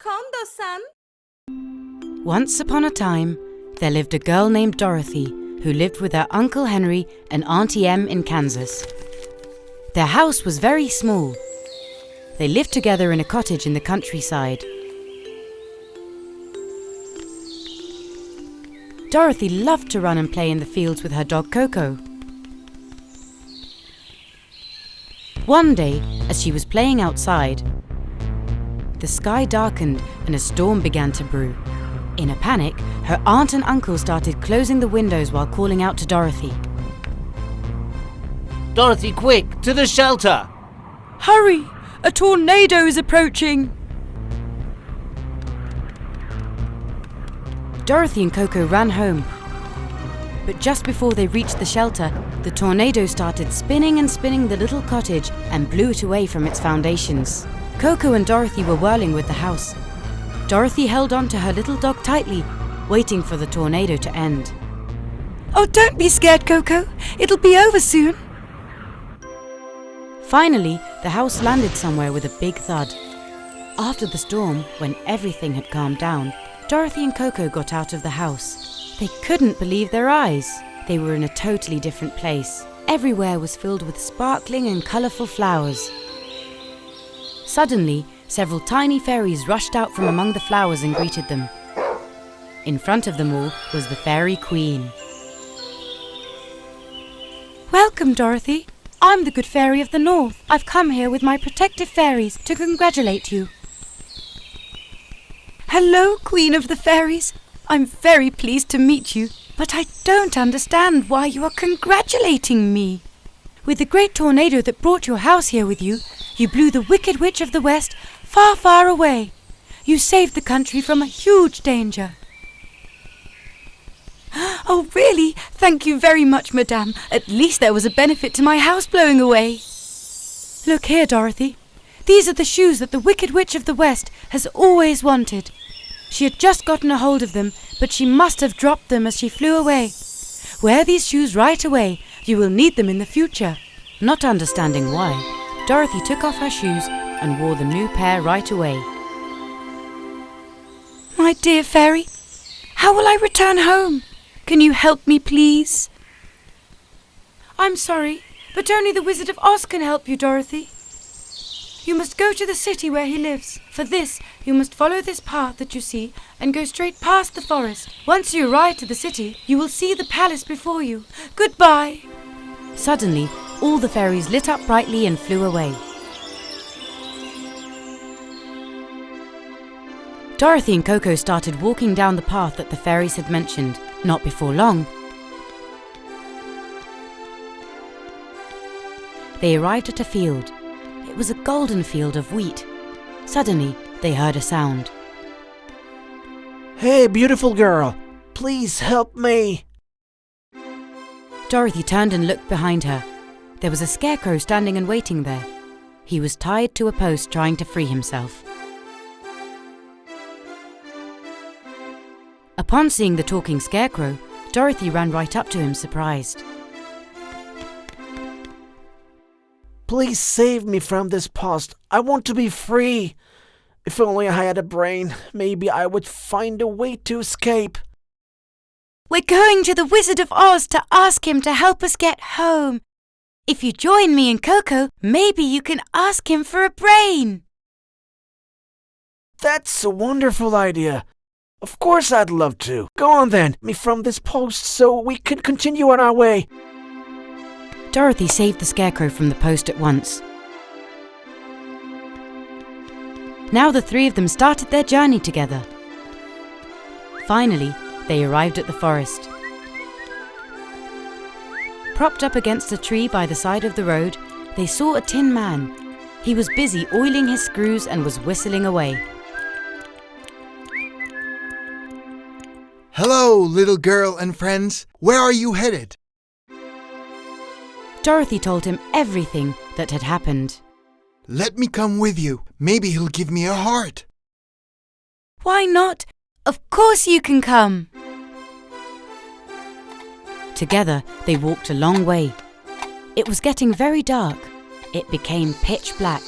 Kondo-san. Once upon a time, there lived a girl named Dorothy who lived with her Uncle Henry and Auntie Em in Kansas. Their house was very small. They lived together in a cottage in the countryside. Dorothy loved to run and play in the fields with her dog Coco. One day, as she was playing outside, the sky darkened and a storm began to brew. In a panic, her aunt and uncle started closing the windows while calling out to Dorothy. Dorothy, quick, to the shelter! Hurry! A tornado is approaching! Dorothy and Coco ran home. But just before they reached the shelter, the tornado started spinning and spinning the little cottage and blew it away from its foundations. Coco and Dorothy were whirling with the house. Dorothy held on to her little dog tightly, waiting for the tornado to end. Oh, don't be scared, Coco. It'll be over soon. Finally, the house landed somewhere with a big thud. After the storm, when everything had calmed down, Dorothy and Coco got out of the house. They couldn't believe their eyes. They were in a totally different place. Everywhere was filled with sparkling and colourful flowers. Suddenly, several tiny fairies rushed out from among the flowers and greeted them. In front of them all was the Fairy Queen. Welcome, Dorothy. I'm the Good Fairy of the North. I've come here with my protective fairies to congratulate you. Hello, Queen of the Fairies. I'm very pleased to meet you, but I don't understand why you are congratulating me. With the great tornado that brought your house here with you, you blew the Wicked Witch of the West far, far away. You saved the country from a huge danger. Oh, really? Thank you very much, Madame. At least there was a benefit to my house blowing away. Look here, Dorothy. These are the shoes that the Wicked Witch of the West has always wanted. She had just gotten a hold of them, but she must have dropped them as she flew away. Wear these shoes right away. You will need them in the future. Not understanding why, Dorothy took off her shoes and wore the new pair right away. My dear fairy, how will I return home? Can you help me, please? I'm sorry, but only the Wizard of Oz can help you, Dorothy. You must go to the city where he lives. For this, you must follow this path that you see and go straight past the forest. Once you arrive to the city, you will see the palace before you. Goodbye. Suddenly, all the fairies lit up brightly and flew away. Dorothy and Coco started walking down the path that the fairies had mentioned. Not before long, they arrived at a field. It was a golden field of wheat. Suddenly, they heard a sound. Hey, beautiful girl, please help me. Dorothy turned and looked behind her. There was a scarecrow standing and waiting there. He was tied to a post trying to free himself. Upon seeing the talking scarecrow, Dorothy ran right up to him, surprised. Please save me from this post. I want to be free. If only I had a brain, maybe I would find a way to escape. We're going to the Wizard of Oz to ask him to help us get home. If you join me and Coco, maybe you can ask him for a brain. That's a wonderful idea. Of course I'd love to. Go on then, me from this post so we can continue on our way. Dorothy saved the scarecrow from the post at once. Now the three of them started their journey together. Finally, they arrived at the forest. Propped up against a tree by the side of the road, they saw a tin man. He was busy oiling his screws and was whistling away. Hello, little girl and friends. Where are you headed? Dorothy told him everything that had happened. Let me come with you. Maybe he'll give me a heart. Why not? Of course you can come. Together, they walked a long way. It was getting very dark. It became pitch black.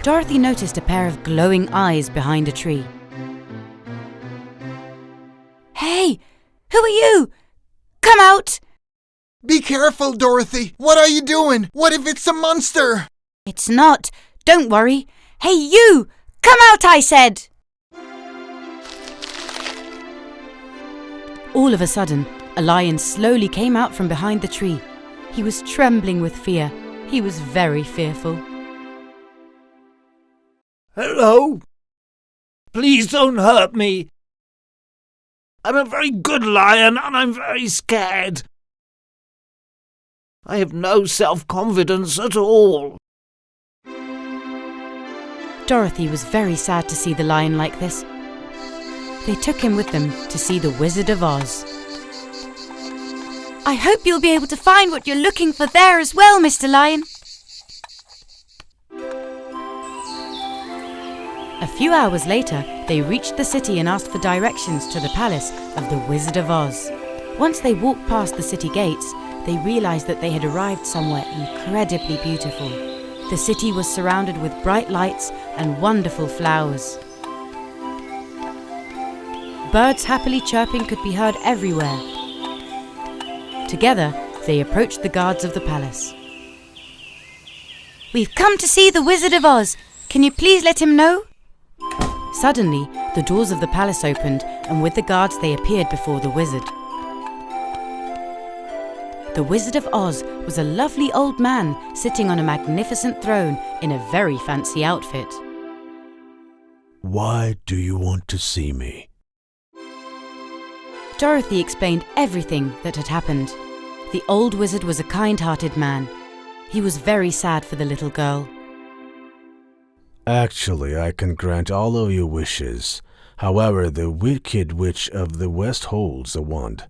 Dorothy noticed a pair of glowing eyes behind a tree. Hey, who are you? Come out! Be careful, Dorothy. What are you doing? What if it's a monster? It's not. Don't worry. Hey, you! Come out, I said! All of a sudden, a lion slowly came out from behind the tree. He was trembling with fear. He was very fearful. Hello? Please don't hurt me. I'm a very good lion and I'm very scared. I have no self-confidence at all. Dorothy was very sad to see the lion like this. They took him with them to see the Wizard of Oz. I hope you'll be able to find what you're looking for there as well, Mr. Lion. A few hours later, they reached the city and asked for directions to the palace of the Wizard of Oz. Once they walked past the city gates, they realized that they had arrived somewhere incredibly beautiful. The city was surrounded with bright lights and wonderful flowers. Birds happily chirping could be heard everywhere. Together, they approached the guards of the palace. We've come to see the Wizard of Oz. Can you please let him know? Suddenly, the doors of the palace opened, and with the guards they appeared before the wizard. The Wizard of Oz was a lovely old man sitting on a magnificent throne in a very fancy outfit. Why do you want to see me? Dorothy explained everything that had happened. The old wizard was a kind-hearted man. He was very sad for the little girl. Actually, I can grant all of your wishes. However, the Wicked Witch of the West holds a wand.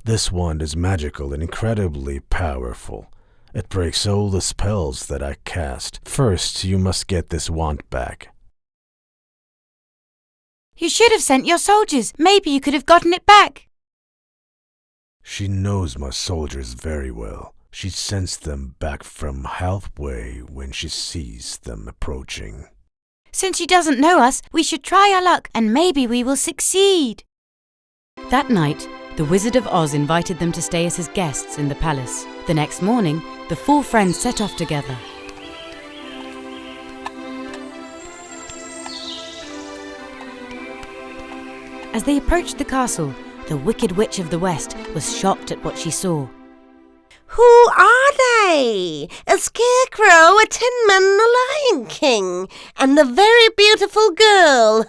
This wand is magical and incredibly powerful. It breaks all the spells that I cast. First, you must get this wand back. You should have sent your soldiers. Maybe you could have gotten it back. She knows my soldiers very well. She sends them back from halfway when she sees them approaching. Since she doesn't know us, we should try our luck and maybe we will succeed. That night, the Wizard of Oz invited them to stay as his guests in the palace. The next morning, the four friends set off together. As they approached the castle, the Wicked Witch of the West was shocked at what she saw. Who are they? A scarecrow, a tin man, and a lion king, and a very beautiful girl.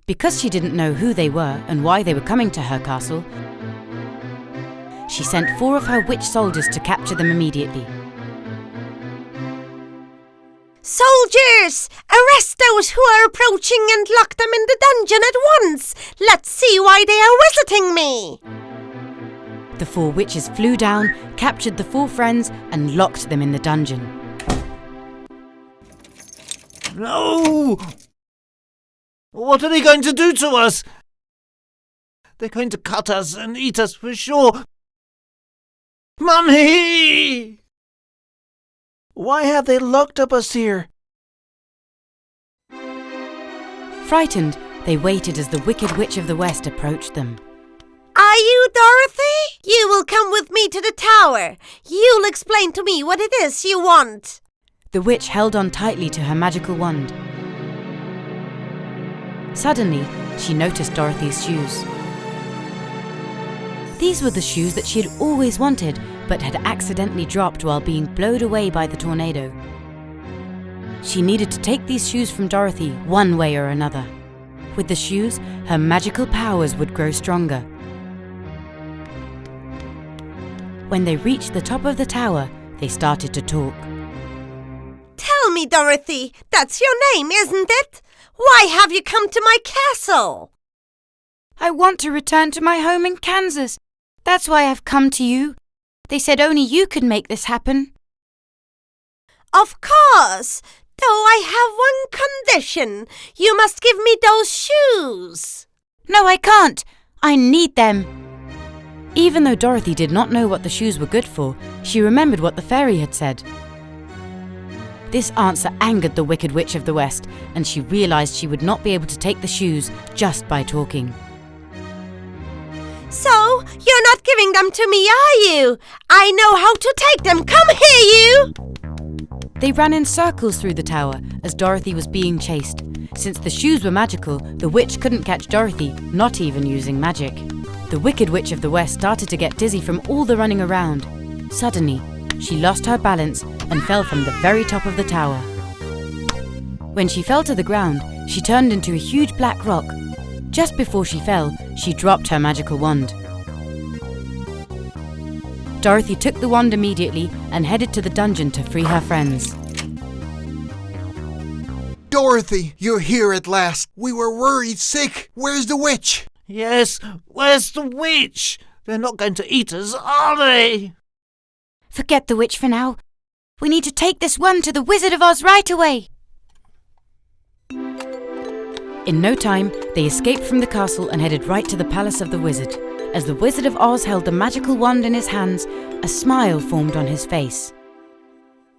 Because she didn't know who they were and why they were coming to her castle, she sent 4 of her witch soldiers to capture them immediately. Soldiers, arrest those who are approaching and lock them in the dungeon at once. Let's see why they are visiting me. The 4 witches flew down, captured the 4 friends, and locked them in the dungeon. No! What are they going to do to us? They're going to cut us and eat us for sure. Mummy! Why have they locked up us here? Frightened, they waited as the Wicked Witch of the West approached them. Are you Dorothy? You will come with me to the tower. You'll explain to me what it is you want. The witch held on tightly to her magical wand. Suddenly, she noticed Dorothy's shoes. These were the shoes that she had always wanted, but had accidentally dropped while being blown away by the tornado. She needed to take these shoes from Dorothy one way or another. With the shoes, her magical powers would grow stronger. When they reached the top of the tower, they started to talk. Tell me, Dorothy, that's your name, isn't it? Why have you come to my castle? I want to return to my home in Kansas. That's why I've come to you. They said only you could make this happen. Of course, though I have one condition. You must give me those shoes. No, I can't. I need them. Even though Dorothy did not know what the shoes were good for, she remembered what the fairy had said. This answer angered the Wicked Witch of the West, and she realized she would not be able to take the shoes just by talking. So, you're not giving them to me, are you? I know how to take them. Come here, you! They ran in circles through the tower as Dorothy was being chased. Since the shoes were magical, the witch couldn't catch Dorothy, not even using magic. The Wicked Witch of the West started to get dizzy from all the running around. Suddenly, she lost her balance and fell from the very top of the tower. When she fell to the ground, she turned into a huge black rock. Just before she fell, she dropped her magical wand. Dorothy took the wand immediately and headed to the dungeon to free her friends. Dorothy, you're here at last. We were worried sick. Where's the witch? Yes, where's the witch? They're not going to eat us, are they? Forget the witch for now. We need to take this wand to the Wizard of Oz right away. In no time, they escaped from the castle and headed right to the palace of the wizard. As the Wizard of Oz held the magical wand in his hands, a smile formed on his face.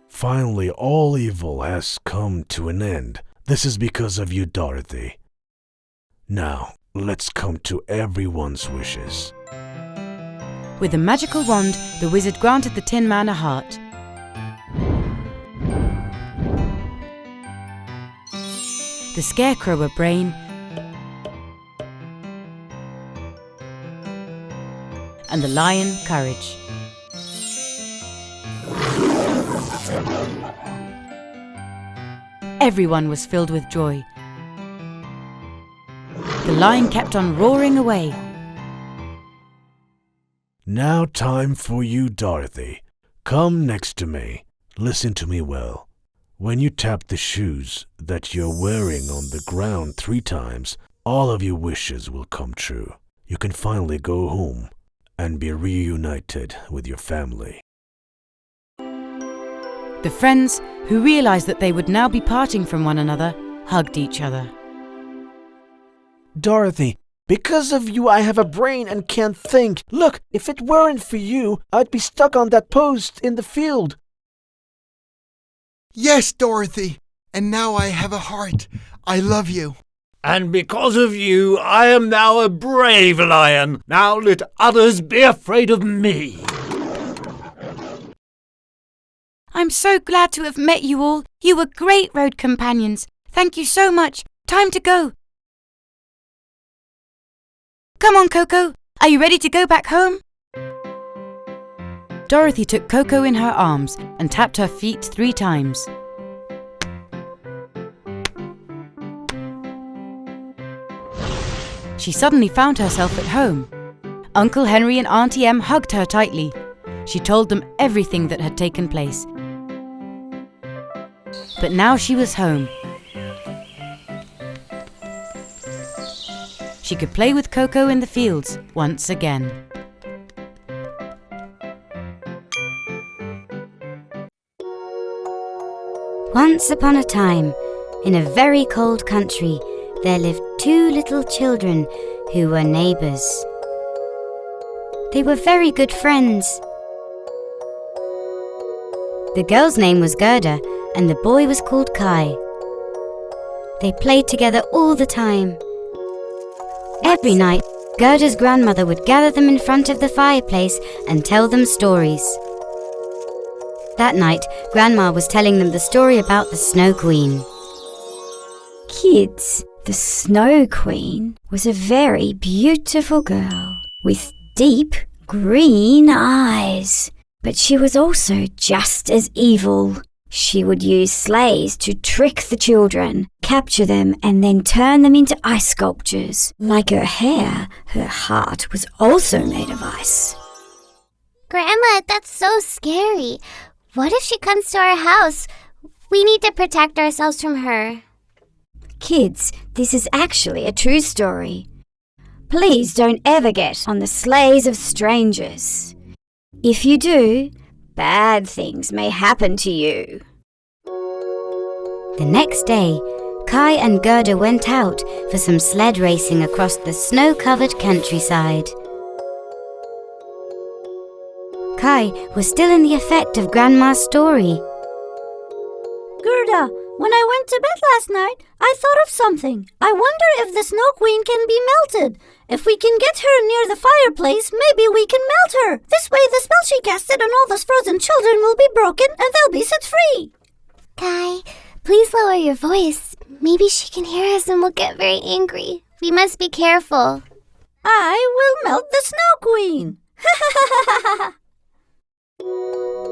Finally, all evil has come to an end. This is because of you, Dorothy. Now, let's come to everyone's wishes. With the magical wand, the wizard granted the Tin Man a heart. The Scarecrow a brain, and the Lion courage. Everyone was filled with joy. The lion kept on roaring away. Now time for you, Dorothy. Come next to me. Listen to me well. When you tap the shoes that you're wearing on the ground 3 times, all of your wishes will come true. You can finally go home and be reunited with your family. The friends, who realized that they would now be parting from one another, hugged each other. Dorothy, because of you I have a brain and can't think. Look, if it weren't for you, I'd be stuck on that post in the field. Yes, Dorothy. And now I have a heart. I love you. And because of you, I am now a brave lion. Now let others be afraid of me. I'm so glad to have met you all. You were great road companions. Thank you so much. Time to go. Come on, Coco. Are you ready to go back home? Dorothy took Coco in her arms and tapped her feet 3 times. She suddenly found herself at home. Uncle Henry and Auntie Em hugged her tightly. She told them everything that had taken place. But now she was home. She could play with Coco in the fields once again. Once upon a time, in a very cold country, there lived 2 little children who were neighbours. They were very good friends. The girl's name was Gerda, and the boy was called Kai. They played together all the time. Every night, Gerda's grandmother would gather them in front of the fireplace and tell them stories. That night, Grandma was telling them the story about the Snow Queen. Kids, the Snow Queen was a very beautiful girl with deep green eyes. But she was also just as evil. She would use sleighs to trick the children, capture them, and then turn them into ice sculptures. Like her hair, her heart was also made of ice. Grandma, that's so scary. What if she comes to our house? We need to protect ourselves from her. Kids, this is actually a true story. Please don't ever get on the sleighs of strangers. If you do, bad things may happen to you. The next day, Kai and Gerda went out for some sled racing across the snow-covered countryside. Kai was still in the effect of Grandma's story. Gerda, when I went to bed last night, I thought of something. I wonder if the Snow Queen can be melted. If we can get her near the fireplace, maybe we can melt her. This way the spell she casted on all those frozen children will be broken and they'll be set free. Kai, please lower your voice. Maybe she can hear us and will get very angry. We must be careful. I will melt the Snow Queen.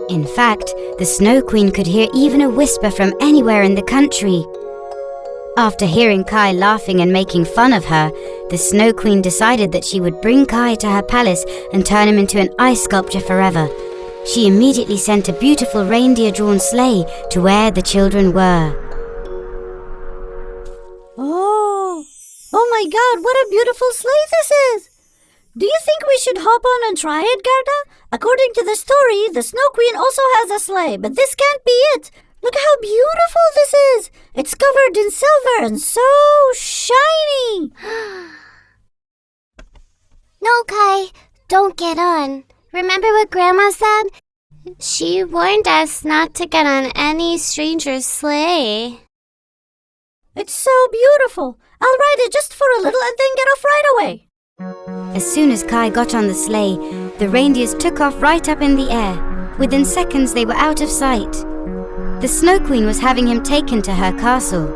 In fact, the Snow Queen could hear even a whisper from anywhere in the country. After hearing Kai laughing and making fun of her, the Snow Queen decided that she would bring Kai to her palace and turn him into an ice sculpture forever. She immediately sent a beautiful reindeer-drawn sleigh to where the children were. Oh my God, what a beautiful sleigh this is! Do you think we should hop on and try it, Gerda? According to the story, the Snow Queen also has a sleigh, but this can't be it. Look how beautiful this is. It's covered in silver and so shiny. No, Kai, don't get on. Remember what Grandma said? She warned us not to get on any stranger's sleigh. It's so beautiful. I'll ride it just for a little and then get off right away. As soon as Kai got on the sleigh, the reindeers took off right up in the air. Within seconds, they were out of sight. The Snow Queen was having him taken to her castle.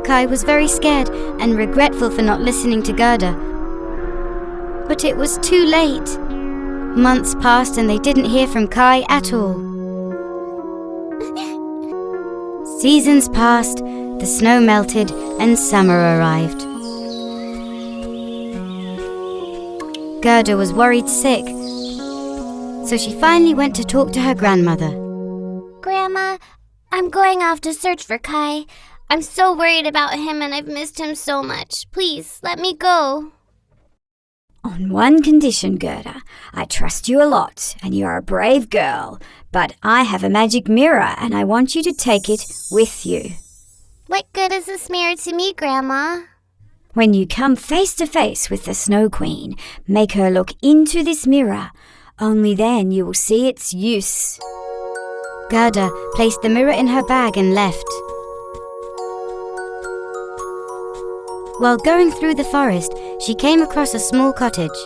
Kai was very scared and regretful for not listening to Gerda. But it was too late. Months passed and they didn't hear from Kai at all. Seasons passed, the snow melted, and summer arrived. Gerda was worried sick, so she finally went to talk to her grandmother. Grandma, I'm going off to search for Kai. I'm so worried about him and I've missed him so much. Please, let me go. On one condition, Gerda. I trust you a lot, and you're a brave girl. But I have a magic mirror, and I want you to take it with you. What good is this mirror to me, Grandma? When you come face to face with the Snow Queen, make her look into this mirror. Only then you will see its use. Gerda placed the mirror in her bag and left. While going through the forest, she came across a small cottage.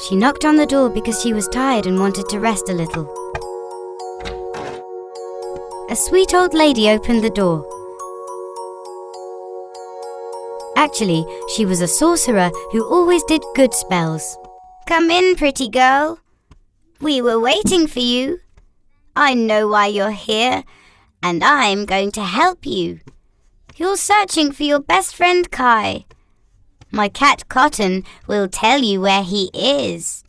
She knocked on the door because she was tired and wanted to rest a little. A sweet old lady opened the door. Actually, she was a sorcerer who always did good spells. Come in, pretty girl. We were waiting for you. I know why you're here, and I'm going to help you. You're searching for your best friend Kai. My cat Cotton will tell you where he is.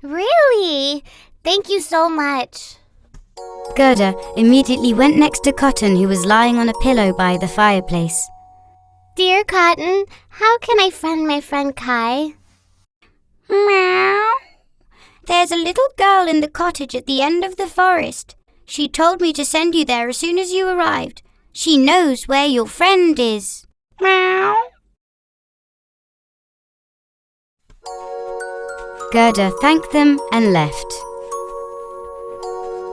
Really? Thank you so much. Gerda immediately went next to Cotton, who was lying on a pillow by the fireplace. Dear Cotton, how can I find my friend Kai? Meow. There's a little girl in the cottage at the end of the forest. She told me to send you there as soon as you arrived. She knows where your friend is. Meow. Gerda thanked them and left.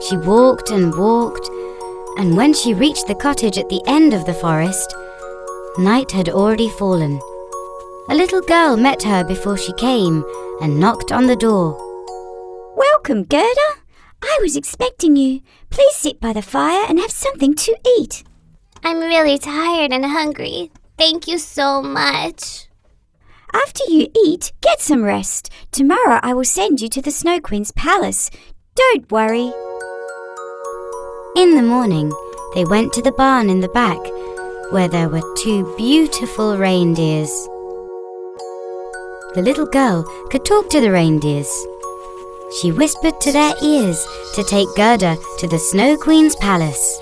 She walked and walked, and when she reached the cottage at the end of the forest, night had already fallen. A little girl met her before she came and knocked on the door. Welcome, Gerda. I was expecting you. Please sit by the fire and have something to eat. I'm really tired and hungry. Thank you so much. After you eat, get some rest. Tomorrow I will send you to the Snow Queen's palace. Don't worry. In the morning, they went to the barn in the back, where there were 2 beautiful reindeers. The little girl could talk to the reindeers. She whispered to their ears to take Gerda to the Snow Queen's palace.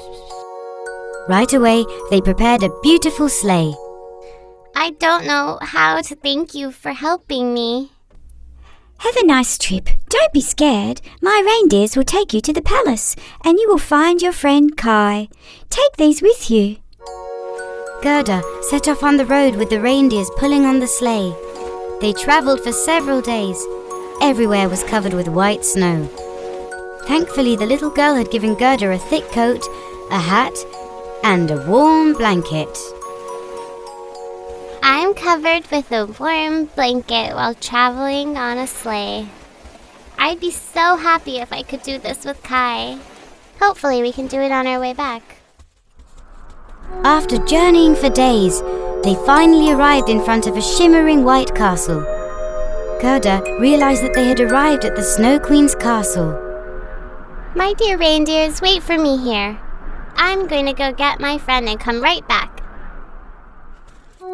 Right away, they prepared a beautiful sleigh. I don't know how to thank you for helping me. Have a nice trip. Don't be scared. My reindeers will take you to the palace, and you will find your friend Kai. Take these with you. Gerda set off on the road with the reindeers pulling on the sleigh. They travelled for several days. Everywhere was covered with white snow. Thankfully, the little girl had given Gerda a thick coat, a hat, and a warm blanket. I'm covered with a warm blanket while traveling on a sleigh. I'd be so happy if I could do this with Kai. Hopefully we can do it on our way back. After journeying for days, they finally arrived in front of a shimmering white castle. Gerda realized that they had arrived at the Snow Queen's castle. My dear reindeers, wait for me here. I'm going to go get my friend and come right back.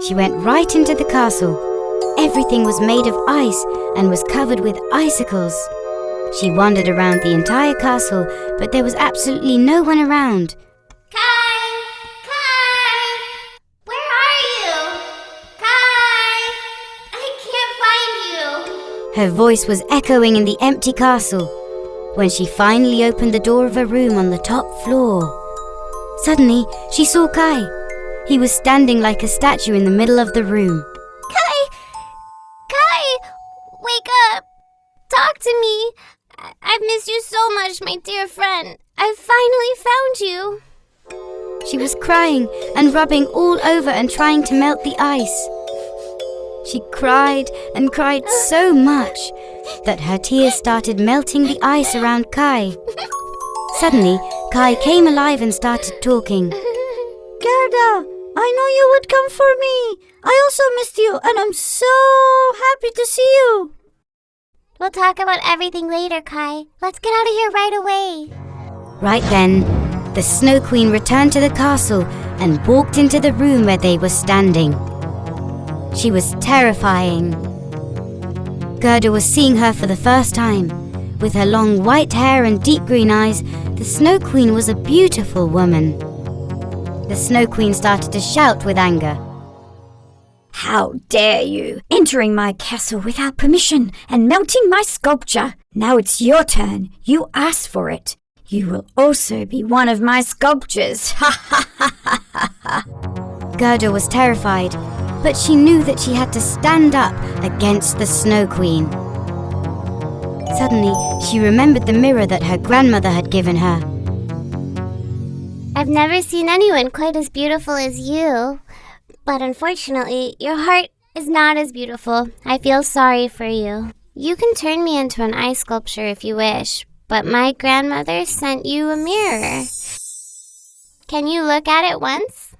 She went right into the castle. Everything was made of ice and was covered with icicles. She wandered around the entire castle, but there was absolutely no one around. Kai! Kai! Where are you? Kai! I can't find you. Her voice was echoing in the empty castle. When she finally opened the door of a room on the top floor, suddenly she saw Kai. He was standing like a statue in the middle of the room. Kai! Kai! Wake up! Talk to me! I've missed you so much, my dear friend. I've finally found you. She was crying and rubbing all over and trying to melt the ice. She cried and cried so much that her tears started melting the ice around Kai. Suddenly, Kai came alive and started talking. Gerda, I know you would come for me. I also missed you, and I'm so happy to see you. We'll talk about everything later, Kai. Let's get out of here right away. Right then, the Snow Queen returned to the castle and walked into the room where they were standing. She was terrifying. Gerda was seeing her for the first time. With her long white hair and deep green eyes, the Snow Queen was a beautiful woman. The Snow Queen started to shout with anger. How dare you, entering my castle without permission and melting my sculpture? Now it's your turn. You asked for it. You will also be one of my sculptures. Ha ha ha ha ha. Gerda was terrified, but she knew that she had to stand up against the Snow Queen. Suddenly, she remembered the mirror that her grandmother had given her. I've never seen anyone quite as beautiful as you. But unfortunately, your heart is not as beautiful. I feel sorry for you. You can turn me into an ice sculpture if you wish, but my grandmother sent you a mirror. Can you look at it once?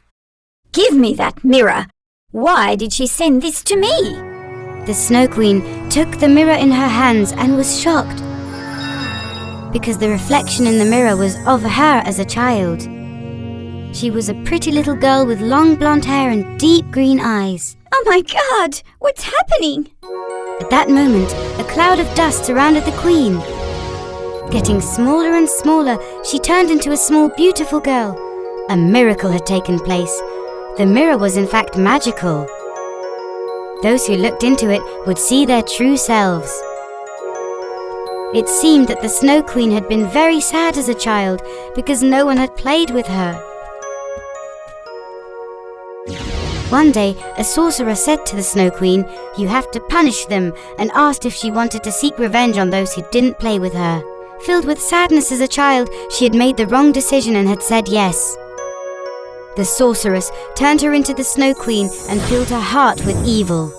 Give me that mirror. Why did she send this to me? The Snow Queen took the mirror in her hands and was shocked, because the reflection in the mirror was of her as a child. She was a pretty little girl with long blonde hair and deep green eyes. Oh my God! What's happening? At that moment, a cloud of dust surrounded the Queen. Getting smaller and smaller, she turned into a small, beautiful girl. A miracle had taken place. The mirror was in fact magical. Those who looked into it would see their true selves. It seemed that the Snow Queen had been very sad as a child because no one had played with her. One day, a sorcerer said to the Snow Queen, "You have to punish them," and asked if she wanted to seek revenge on those who didn't play with her. Filled with sadness as a child, she had made the wrong decision and had said yes. The sorceress turned her into the Snow Queen and filled her heart with evil.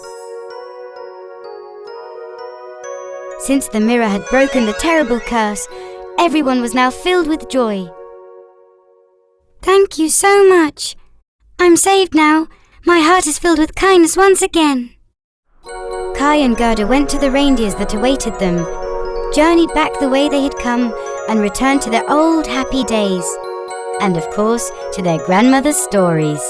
Since the mirror had broken the terrible curse, everyone was now filled with joy. Thank you so much. I'm saved now. My heart is filled with kindness once again. Kai and Gerda went to the reindeers that awaited them, journeyed back the way they had come, and returned to their old happy days. And of course, to their grandmother's stories.